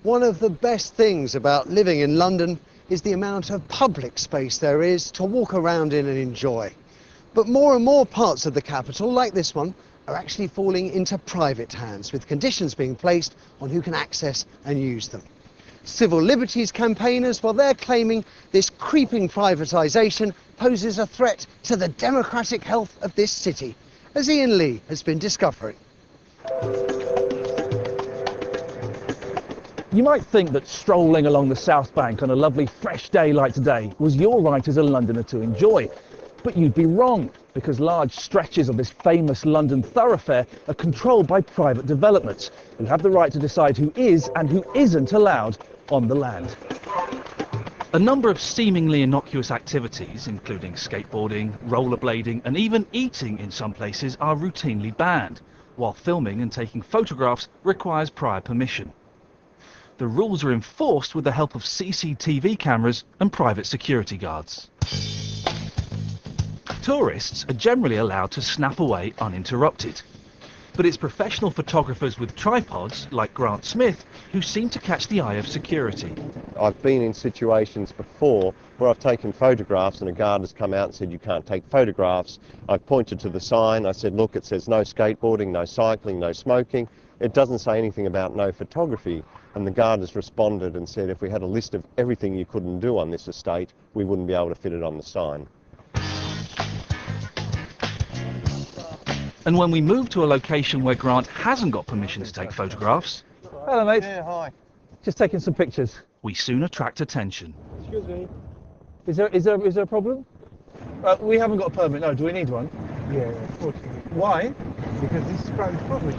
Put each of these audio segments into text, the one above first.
One of the best things about living in London is the amount of public space there is to walk around in and enjoy. But more and more parts of the capital, like this one, are actually falling into private hands, with conditions being placed on who can access and use them. Civil liberties campaigners, well, they're claiming this creeping privatisation poses a threat to the democratic health of this city, as Ian Lee has been discovering. You might think that strolling along the South Bank on a lovely fresh day like today was your right as a Londoner to enjoy. But you'd be wrong, because large stretches of this famous London thoroughfare are controlled by private developments, who have the right to decide who is and who isn't allowed on the land. A number of seemingly innocuous activities, including skateboarding, rollerblading and even eating in some places, are routinely banned, while filming and taking photographs requires prior permission. The rules are enforced with the help of CCTV cameras and private security guards. Tourists are generally allowed to snap away uninterrupted. But it's professional photographers with tripods, like Grant Smith, who seem to catch the eye of security. I've been in situations before where I've taken photographs and a guard has come out and said you can't take photographs. I've pointed to the sign, I said look, it says no skateboarding, no cycling, no smoking. It doesn't say anything about no photography. And the guard has responded and said if we had a list of everything you couldn't do on this estate, we wouldn't be able to fit it on the sign. And when we move to a location where Grant hasn't got permission to take photographs... Hello, mate. Yeah, hi. Just taking some pictures. We soon attract attention. Excuse me. Is there a problem? We haven't got a permit, no. Do we need one? Yeah, unfortunately. Why? Because this is private property.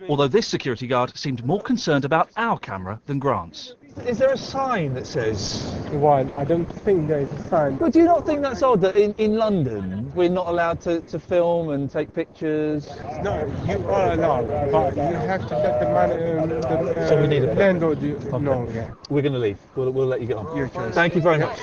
Although this security guard seemed more concerned about our camera than Grant's. Is there a sign that says... Well, I don't think there is a sign. But do you not think that's odd that in London we're not allowed to film and take pictures? No, you are allowed, but you have to let the man, So we need a landlord Okay. know. Yeah. We're going to leave. We'll let you get on. Your choice. Thank you very much.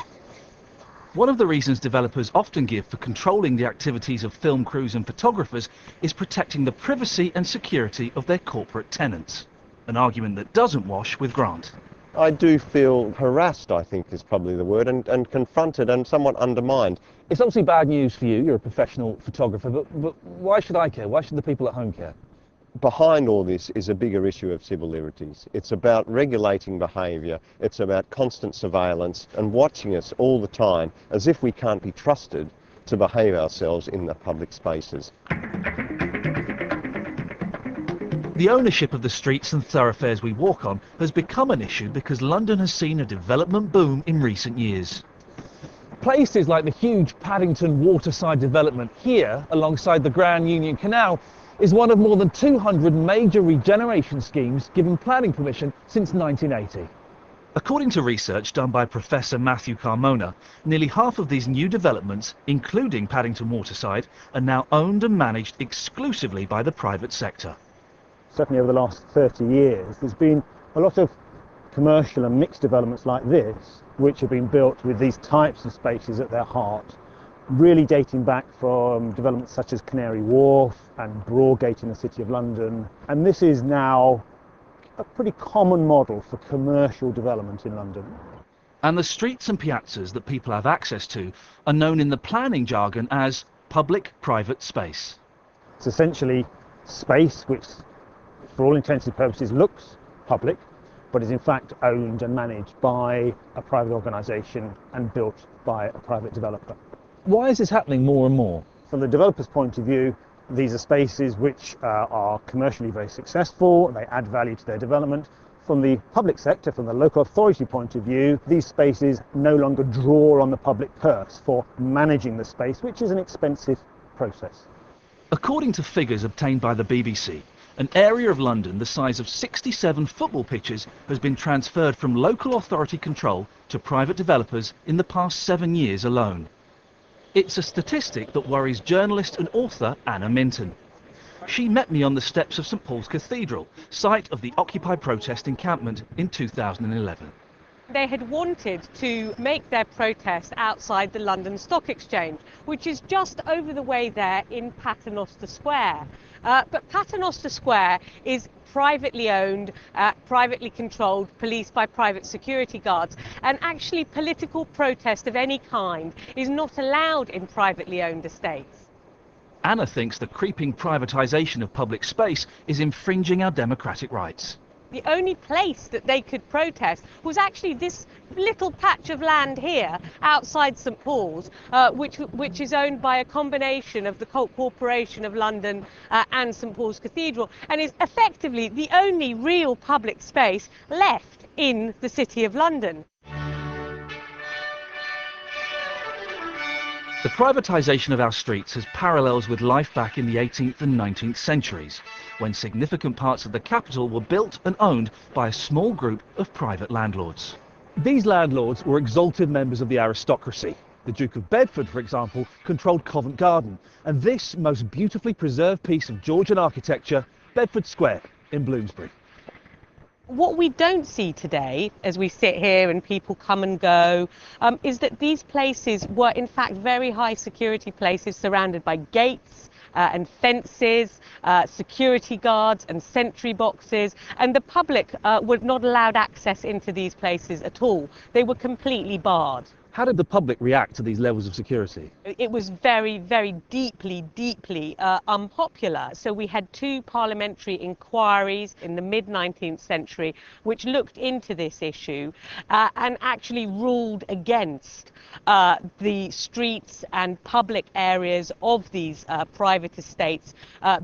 One of the reasons developers often give for controlling the activities of film crews and photographers is protecting the privacy and security of their corporate tenants. An argument that doesn't wash with Grant. I do feel harassed, I think is probably the word, and confronted and somewhat undermined. It's obviously bad news for you. You're a professional photographer, but why should I care? Why should the people at home care? Behind all this is a bigger issue of civil liberties. It's about regulating behaviour, it's about constant surveillance and watching us all the time as if we can't be trusted to behave ourselves in the public spaces. The ownership of the streets and thoroughfares we walk on has become an issue because London has seen a development boom in recent years. Places like the huge Paddington waterside development here, alongside the Grand Union Canal, is one of more than 200 major regeneration schemes given planning permission since 1980. According to research done by Professor Matthew Carmona, nearly half of these new developments, including Paddington Waterside, are now owned and managed exclusively by the private sector. Certainly over the last 30 years, there's been a lot of commercial and mixed developments like this, which have been built with these types of spaces at their heart, really dating back from developments such as Canary Wharf and Broadgate in the City of London. And this is now a pretty common model for commercial development in London. And the streets and piazzas that people have access to are known in the planning jargon as public-private space. It's essentially space which, for all intents and purposes, looks public, but is in fact owned and managed by a private organisation and built by a private developer. Why is this happening more and more? From the developer's point of view, these are spaces which are commercially very successful, they add value to their development. From the public sector, from the local authority point of view, these spaces no longer draw on the public purse for managing the space, which is an expensive process. According to figures obtained by the BBC, an area of London the size of 67 football pitches has been transferred from local authority control to private developers in the past 7 years alone. It's a statistic that worries journalist and author Anna Minton. She met me on the steps of St Paul's Cathedral, site of the Occupy protest encampment in 2011. They had wanted to make their protest outside the London Stock Exchange, which is just over the way there in Paternoster Square. But Paternoster Square is privately owned, privately controlled, policed by private security guards. And actually political protest of any kind is not allowed in privately owned estates. Anna thinks the creeping privatisation of public space is infringing our democratic rights. The only place that they could protest was actually this little patch of land here outside St Paul's, which is owned by a combination of the Corporation of London and St Paul's Cathedral, and is effectively the only real public space left in the City of London. The privatisation of our streets has parallels with life back in the 18th and 19th centuries, when significant parts of the capital were built and owned by a small group of private landlords. These landlords were exalted members of the aristocracy. The Duke of Bedford, for example, controlled Covent Garden, and this most beautifully preserved piece of Georgian architecture, Bedford Square in Bloomsbury. What we don't see today, as we sit here and people come and go, is that these places were in fact very high security places surrounded by gates and fences, security guards and sentry boxes, and the public were not allowed access into these places at all. They were completely barred. How did the public react to these levels of security? It was very, very deeply unpopular. So we had two parliamentary inquiries in the mid-19th century which looked into this issue and actually ruled against the streets and public areas of these private estates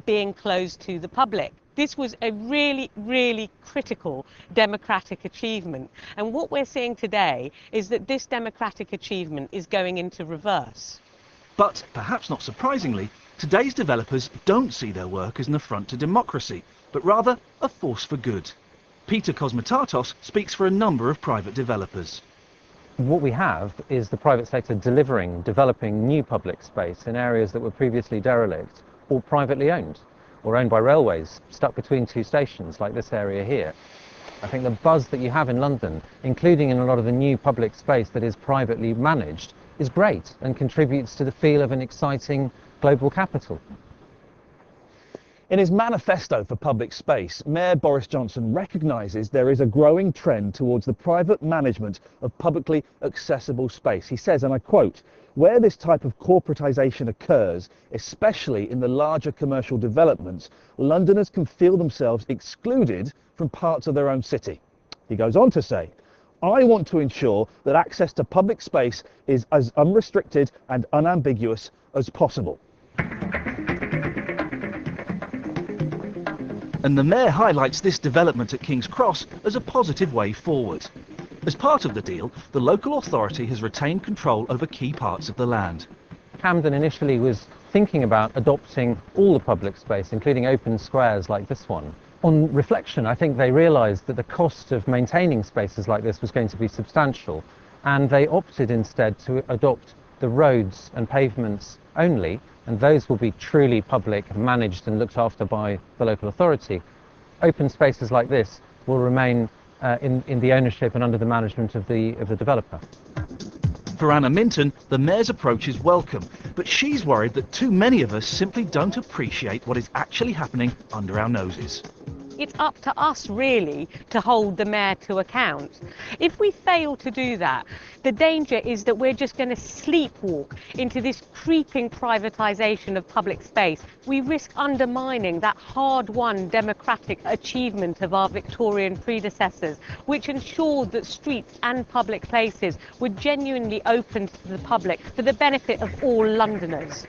being closed to the public. This was a really critical democratic achievement. And what we're seeing today is that this democratic achievement is going into reverse. But, perhaps not surprisingly, today's developers don't see their work as an affront to democracy, but rather a force for good. Peter Cosmetatos speaks for a number of private developers. What we have is the private sector developing new public space in areas that were previously derelict or privately owned, or owned by railways, stuck between two stations like this area here. I think the buzz that you have in London, including in a lot of the new public space that is privately managed, is great and contributes to the feel of an exciting global capital. In his manifesto for public space, Mayor Boris Johnson recognises there is a growing trend towards the private management of publicly accessible space. He says, and I quote, "Where this type of corporatisation occurs, especially in the larger commercial developments, Londoners can feel themselves excluded from parts of their own city." He goes on to say, "I want to ensure that access to public space is as unrestricted and unambiguous as possible." And the Mayor highlights this development at King's Cross as a positive way forward. As part of the deal, the local authority has retained control over key parts of the land. Camden initially was thinking about adopting all the public space, including open squares like this one. On reflection, I think they realised that the cost of maintaining spaces like this was going to be substantial, and they opted instead to adopt the roads and pavements only, and those will be truly public, managed and looked after by the local authority. Open spaces like this will remain in the ownership and under the management of the developer. For Anna Minton, the Mayor's approach is welcome, but she's worried that too many of us simply don't appreciate what is actually happening under our noses. It's up to us, really, to hold the Mayor to account. If we fail to do that, the danger is that we're just going to sleepwalk into this creeping privatisation of public space. We risk undermining that hard-won democratic achievement of our Victorian predecessors, which ensured that streets and public places were genuinely open to the public for the benefit of all Londoners.